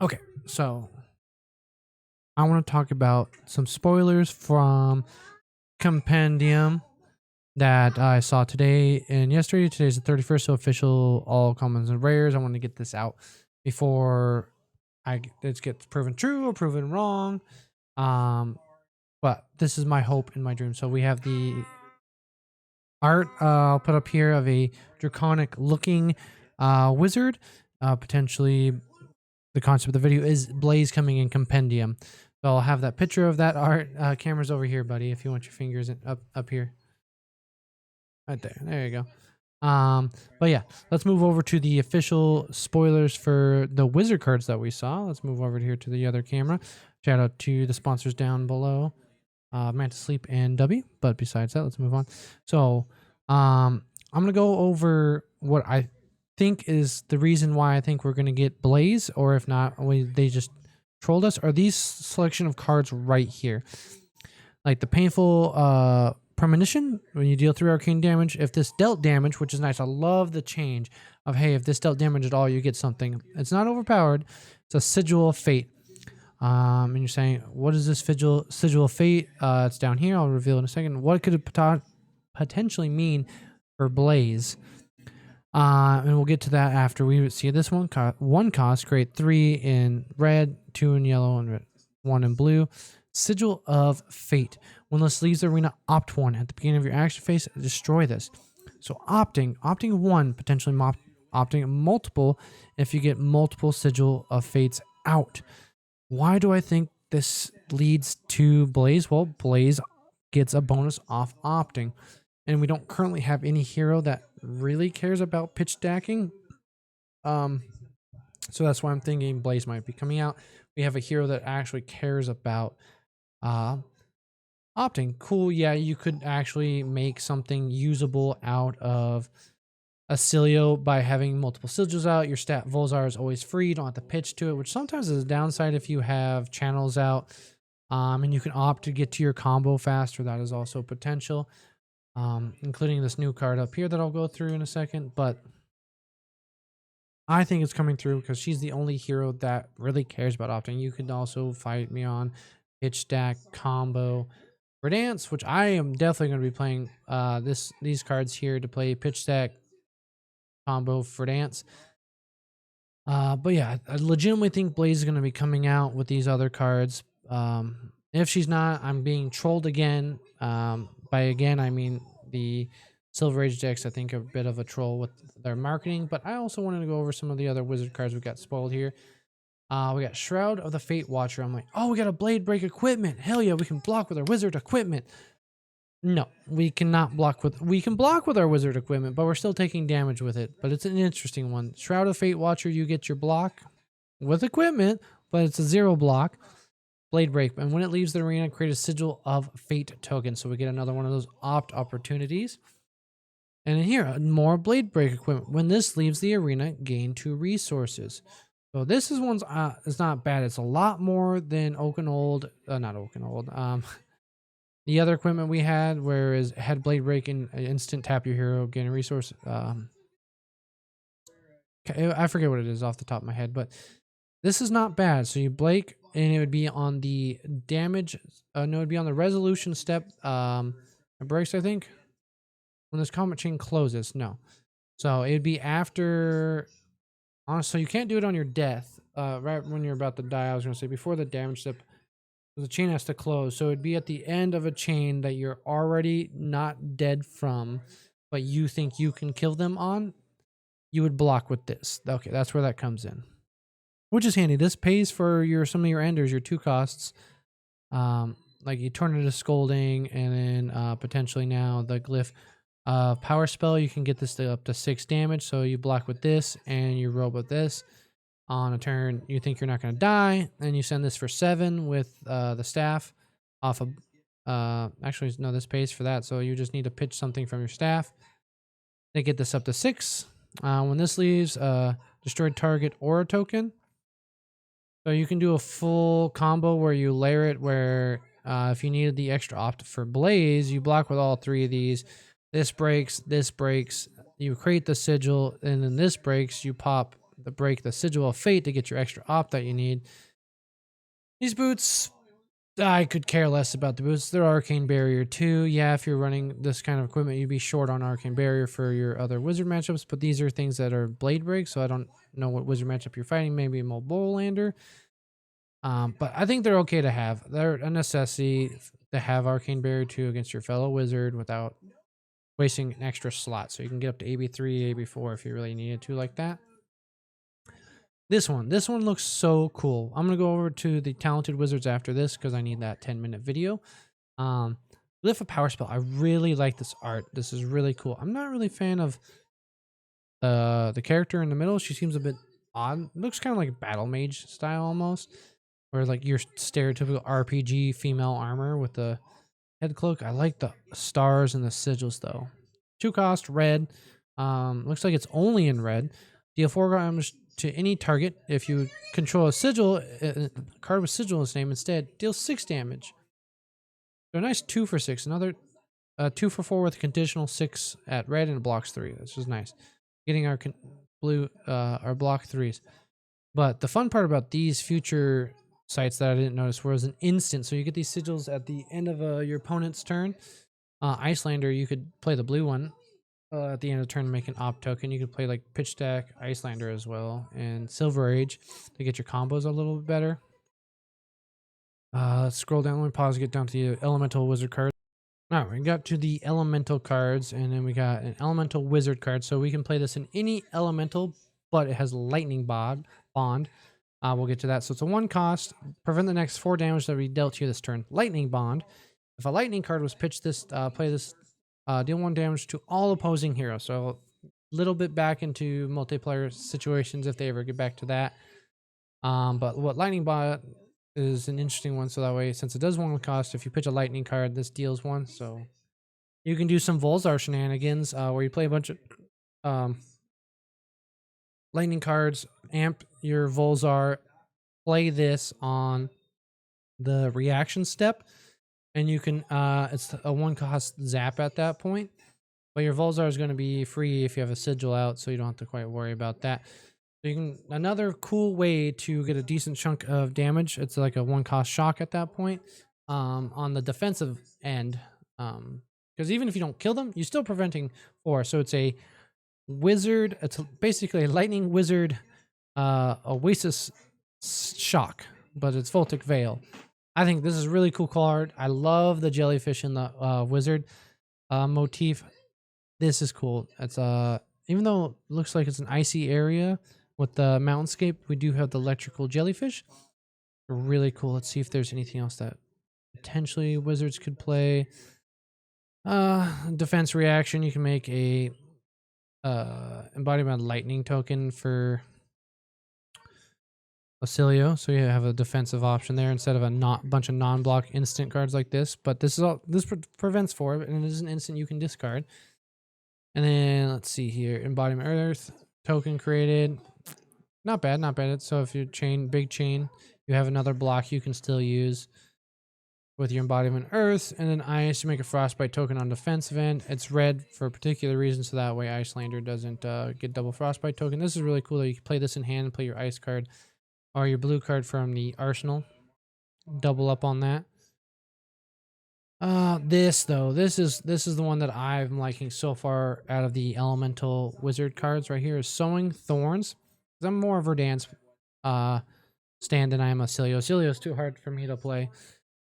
Okay, so I want to talk about some spoilers from Compendium that I saw today and yesterday. Today's the 31st, so official all commons and rares. I want to get this out before it gets proven true or proven wrong. But this is my hope and my dream. So we have the art I'll put up here of a draconic looking wizard. Potentially, the concept of the video is Blaze coming in Compendium. So I'll have that picture of that art. Camera's over here, buddy. If you want your fingers up here, right there. There you go. But yeah, let's move over to the official spoilers for the wizard cards that we saw. Let's move over here to the other camera. Shout out to the sponsors down below, Mantis Sleep and W. But besides that, let's move on. So, I'm gonna go over what I think is the reason why I think we're gonna get Blaze, or if not, they just trolled us. Are these selection of cards right here, like the painful premonition when you deal 3 arcane damage? If this dealt damage, which is nice, I love the change of, hey, if this dealt damage at all, you get something. It's not overpowered. It's a Sigil of Fate. And you're saying, what is this Sigil of Fate? It's down here. I'll reveal in a second. What could it potentially mean for Blaze? And we'll get to that after we see this one. One cost, create 3 in red, 2 in yellow, and 1 in blue. Sigil of Fate. When this leaves the arena, opt 1. At the beginning of your action phase, destroy this. So opting 1, potentially opting multiple if you get multiple Sigil of Fates out. Why do I think this leads to Blaze? Well, Blaze gets a bonus off opting. And we don't currently have any hero that really cares about pitch stacking. So that's why I'm thinking Blaze might be coming out. We have a hero that actually cares about opting. Cool, yeah, you could actually make something usable out of a Cilio by having multiple sigils out. Your stat Volzar is always free. You don't have to pitch to it, which sometimes is a downside if you have channels out. And you can opt to get to your combo faster. That is also potential. Including this new card up here that I'll go through in a second. But I think it's coming through because she's the only hero that really cares about opting. You could also fight me on pitch stack, combo, for dance, which I am definitely going to be playing these cards here to play pitch stack, combo, for dance. But yeah, I legitimately think Blaze is going to be coming out with these other cards. If she's not, I'm being trolled again. By again, I mean the Silver Age decks, I think, are a bit of a troll with their marketing. But I also wanted to go over some of the other wizard cards we got spoiled here. We got Shroud of the Fate Watcher. I'm like, oh, we got a Blade Break equipment. Hell yeah, we can block with our wizard equipment. No, we cannot block with... We can block with our wizard equipment, but we're still taking damage with it. But it's an interesting one. Shroud of Fate Watcher, you get your block with equipment, but it's a 0 block. Blade Break. And when it leaves the arena, create a Sigil of Fate token. So we get another one of those opt opportunities. And in here, more Blade Break equipment. When this leaves the arena, gain 2 resources. So this is one's it's not bad. It's a lot more than Oaken Old, not Oaken Old. The other equipment we had, whereas had Blade Break and instant tap your hero, gain a resource. I forget what it is off the top of my head, but this is not bad. So you Blake, and it would be on the damage. No, it would be on the resolution step. It breaks, I think, when this combat chain closes. No, so it'd be after. So you can't do it on your death, right when you're about to die. I was going to say before the damage step, the chain has to close. So it'd be at the end of a chain that you're already not dead from, but you think you can kill them on. You would block with this. Okay, that's where that comes in, which is handy. This pays for some of your enders, your 2 costs, like Eternity Scolding, and then potentially now the Glyph. Power spell, you can get this to up to 6 damage. So you block with this and you roll with this. On a turn, you think you're not going to die, and you send this for 7 with the staff off of. Actually, no, this pays for that. So you just need to pitch something from your staff. They get this up to 6. When this leaves, destroyed target aura token. So you can do a full combo where you layer it. Where if you needed the extra opt for Blaze, you block with all 3 of these. This breaks, you create the sigil, and then this breaks, you pop break the Sigil of Fate to get your extra op that you need. These boots, I could care less about the boots. They're Arcane Barrier too. Yeah, if you're running this kind of equipment, you'd be short on Arcane Barrier for your other wizard matchups, but these are things that are blade break, so I don't know what wizard matchup you're fighting. Maybe a Mulbolander. But I think they're okay to have. They're a necessity to have Arcane Barrier 2 against your fellow wizard without wasting an extra slot. So you can get up to AB3, AB4 if you really needed to like that. This one looks so cool. I'm going to go over to the Talented Wizards after this because I need that 10-minute video. Glyph of Power Spell. I really like this art. This is really cool. I'm not really a fan of the character in the middle. She seems a bit odd. It looks kind of like a battle mage style almost. Or like your stereotypical RPG female armor with the head cloak. I like the stars and the sigils though. 2 cost, red. Looks like it's only in red. Deal 4 damage to any target. If you control a sigil, a card with sigil in its name instead, deals 6 damage. So a nice 2 for 6. Another 2 for 4 with a conditional 6 at red and it blocks 3. This is nice. Getting our blue, our block 3s. But the fun part about these future sites that I didn't notice was an instant. So you get these sigils at the end of your opponent's turn. Icelander, you could play the blue one at the end of the turn and make an op token. You could play like Pitch Deck, Icelander as well, and Silver Age to get your combos a little bit better. Let's scroll down. Let me pause and get down to the Elemental Wizard cards. All right, we got to the Elemental cards, and then we got an Elemental Wizard card. So we can play this in any Elemental, but it has Lightning Bond. We'll get to that. So it's a 1 cost. Prevent the next 4 damage that will be dealt to you this turn. Lightning Bond. If a lightning card was pitched this, play this, deal 1 damage to all opposing heroes. So a little bit back into multiplayer situations if they ever get back to that. But what Lightning Bond is an interesting one. So that way, since it does 1 cost, if you pitch a lightning card, this deals 1. So you can do some Volzar shenanigans where you play a bunch of lightning cards, amp your Volzar, play this on the reaction step, and you can it's a 1 cost zap at that point, but your Volzar is going to be free if you have a sigil out, so you don't have to quite worry about that. So you can, another cool way to get a decent chunk of damage, it's like a 1 cost shock at that point on the defensive end, because even if you don't kill them, you're still preventing 4. So it's a wizard, it's basically a lightning wizard Oasis shock, but it's Voltic Veil. I think this is a really cool card. I love the jellyfish in the wizard motif. This is cool. It's even though it looks like it's an icy area with the mountainscape, we do have the electrical jellyfish. Really cool. Let's see if there's anything else that potentially wizards could play. Defense reaction, you can make a embodiment lightning token for Basilio, so you have a defensive option there instead of a bunch of non-block instant cards like this. But this is all prevents 4, and it is an instant you can discard. And then let's see here, embodiment earth token created. Not bad, not bad. So if you big chain, you have another block you can still use with your embodiment earth, and then ice to make a frostbite token on defensive end. It's red for a particular reason, so that way Icelander doesn't get double frostbite token. This is really cool that you can play this in hand and play your ice card or your blue card from the arsenal. Double up on that. This is the one that I'm liking so far out of the Elemental Wizard cards right here is Sowing Thorns. I'm more of a Verdansk stand than I am a Cilio. Cilio is too hard for me to play.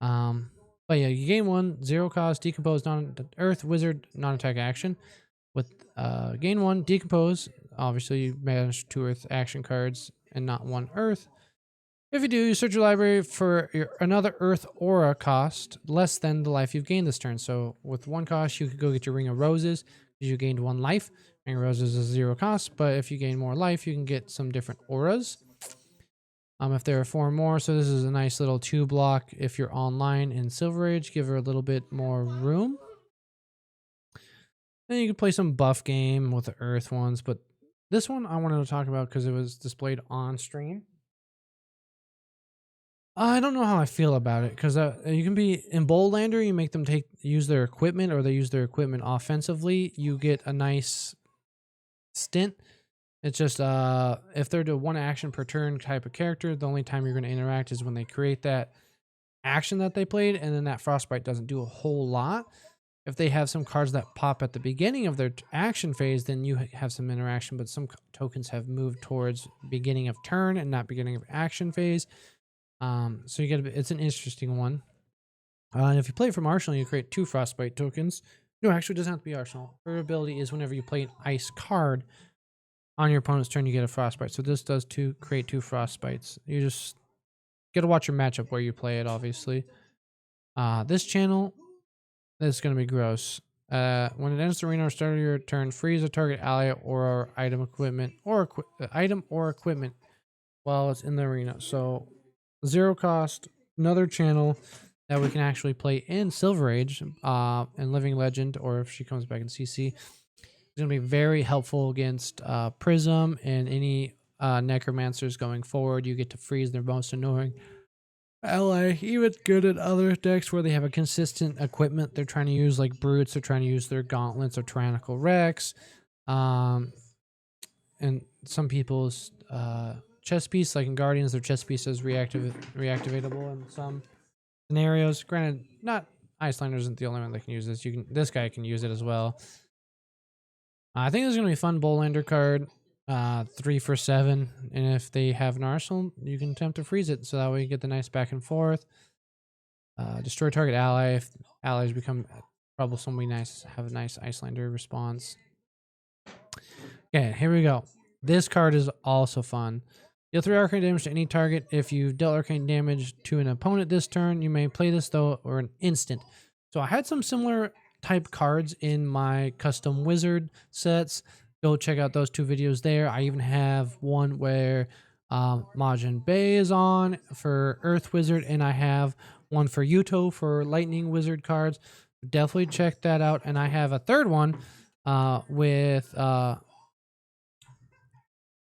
But yeah, you gain 1 0 cost decompose non-earth wizard non-attack action with gain 1 decompose. Obviously, you manage 2 earth action cards and not 1 earth. If you do, you search your library for another earth aura cost less than the life you've gained this turn. So with 1 cost, you could go get your Ring of Roses because you gained 1 life. Ring of Roses is 0 cost, but if you gain more life, you can get some different auras. If there are 4 more, so this is a nice little 2 block. If you're online in Silver Age, give her a little bit more room. Then you can play some buff game with the earth ones, but this one I wanted to talk about because it was displayed on stream. I don't know how I feel about it because you can be in Boltlander, you make them use their equipment, or they use their equipment offensively. You get a nice stint. It's just if they're to one action per turn type of character, the only time you're going to interact is when they create that action that they played, and then that frostbite doesn't do a whole lot. If they have some cards that pop at the beginning of their action phase, then you have some interaction, but some tokens have moved towards beginning of turn and not beginning of action phase. So you get it's an interesting one. And if you play from Arsenal, you create 2 frostbite tokens. No, actually, it doesn't have to be Arsenal. Her ability is whenever you play an ice card on your opponent's turn, you get a frostbite. So this does create 2 frostbites. You just got to watch your matchup where you play it, obviously. This channel, this is going to be gross. When it ends the arena or start of your turn, freeze a target ally or item equipment or equipment while it's in the arena. So 0 cost, another channel that we can actually play in Silver Age and Living Legend, or if she comes back in CC. It's going to be very helpful against Prism and any Necromancers going forward. You get to freeze their most annoying ally. Even good at other decks where they have a consistent equipment they're trying to use, like Brutes. They're trying to use their Gauntlets or Tyrannical Rex. And some people's chest piece, like in Guardians, their chest piece is reactivatable in some scenarios. Granted, not Icelander isn't the only one that can use this. This guy can use it as well. I think this is going to be a fun Bowlander card. 3 for 7. And if they have an Arsenal, you can attempt to freeze it. So that way you get the nice back and forth. Destroy target ally. If allies become troublesome, we have a nice Icelander response. Okay, here we go. This card is also fun. Deal 3 arcane damage to any target. If you've dealt arcane damage to an opponent this turn, you may play this though, or an instant. So I had some similar type cards in my custom wizard sets. Go check out those 2 videos there. I even have one where Majin Bay is on for Earth Wizard, and I have one for Yuto for Lightning Wizard cards. Definitely check that out. And I have a third one with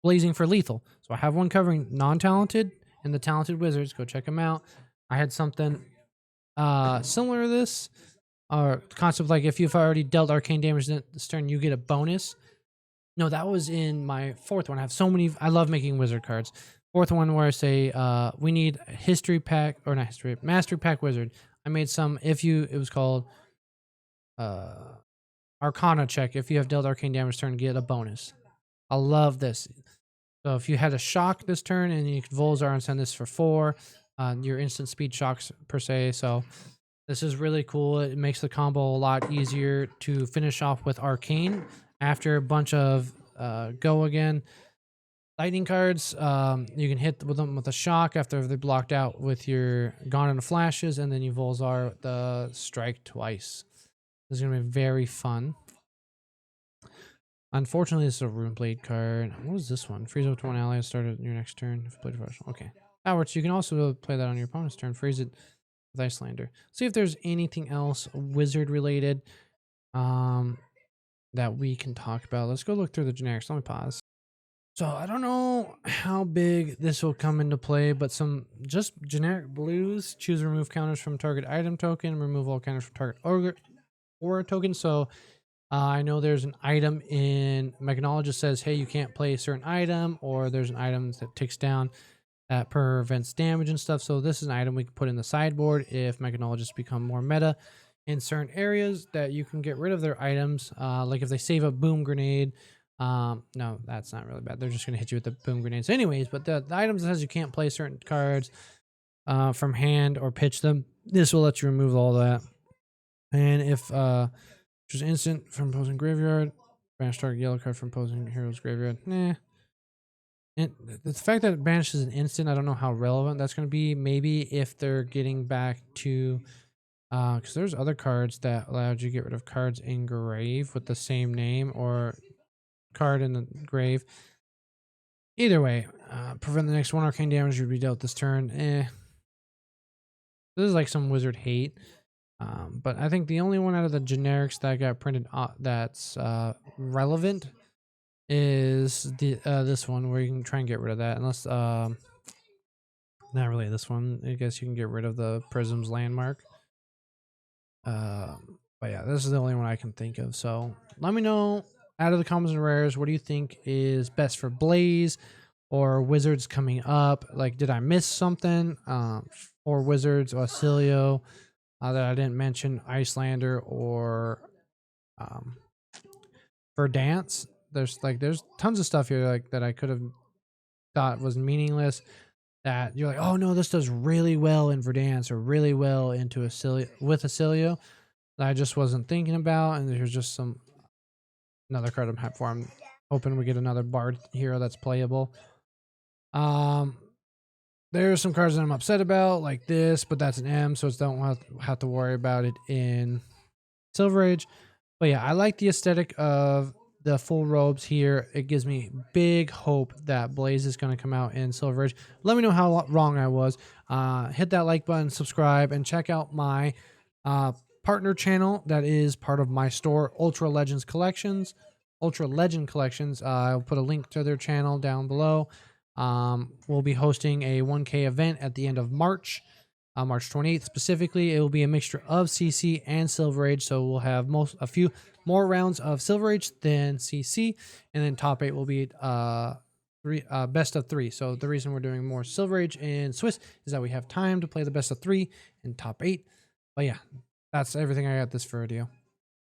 Blazing for Lethal. So I have one covering non-talented and the talented wizards. Go check them out. I had something similar to this. Or concept like if you've already dealt arcane damage this turn, you get a bonus. No, that was in my 4th one. I have so many. I love making wizard cards. 4th one where I say we need history pack, or not history, mastery pack wizard. I made some. It was called Arcana check. If you have dealt arcane damage turn, get a bonus. I love this. So if you had a shock this turn and you could Volzar and send this for 4, your instant speed shocks per se. So this is really cool. It makes the combo a lot easier to finish off with Arcane after a bunch of go again lightning cards. You can hit with them with a shock after they're blocked out with your Gone into Flashes, and then you Volzar the strike twice. This is going to be very fun. Unfortunately, this is a Runeblade card. What is this one? Freeze up to one ally, start at your next turn. If played professional. Okay. That works. You can also play that on your opponent's turn. Freeze it with Icelander. See if there's anything else wizard related that we can talk about. Let's go look through the generics. Let me pause. So I don't know how big this will come into play, but some just generic blues. Choose remove counters from target item token. Remove all counters from target aura token. So I know there's an item in Mechanologist says, hey, you can't play a certain item, or there's an item that ticks down that prevents damage and stuff. So this is an item we can put in the sideboard if Mechanologists become more meta in certain areas that you can get rid of their items. Like if they save a boom grenade. No, that's not really bad. They're just going to hit you with the boom grenades anyways. But the items that says you can't play certain cards from hand or pitch them, this will let you remove all that. And if just instant from opposing graveyard, banish target yellow card from opposing hero's graveyard. Nah. And the fact that it banishes an instant, I don't know how relevant that's going to be. Maybe if they're getting back to, because there's other cards that allowed you to get rid of cards in grave with the same name, or card in the grave. Either way, prevent the next 1 arcane damage to be dealt this turn. This is like some wizard hate. But I think the only one out of the generics that got printed that's relevant is this one, where you can try and get rid of that. Unless not really this one. I guess you can get rid of the Prism's landmark. But yeah, this is the only one I can think of. So let me know out of the commons and rares, what do you think is best for Blaze or Wizards coming up? Like, did I miss something for Wizards or Acilio that I didn't mention? Icelander or for Dance? There's tons of stuff here like that I could have thought was meaningless. That you're like, oh no, this does really well in Verdance or really well into Acilio with Acilio that I just wasn't thinking about, and there's just another card I'm hyped for. I'm hoping we get another Bard hero that's playable. There's some cards that I'm upset about, like this, but that's an M, so it's don't have to worry about it in Silver Age. But yeah, I like the aesthetic of the full robes here. It gives me big hope that Blaze is going to come out in Silver Age. Let me know how wrong I was. Hit that like button, subscribe, and check out my partner channel that is part of my store, Ultra Legend Collections. I'll put a link to their channel down below. We'll be hosting a 1K event at the end of March. March 28th specifically. It will be a mixture of CC and Silver Age, so we'll have a few more rounds of Silver Age than CC, and then top 8 will be best of 3. So the reason we're doing more Silver Age in Swiss is that we have time to play the best of 3 and top 8. But yeah, that's everything I got this video.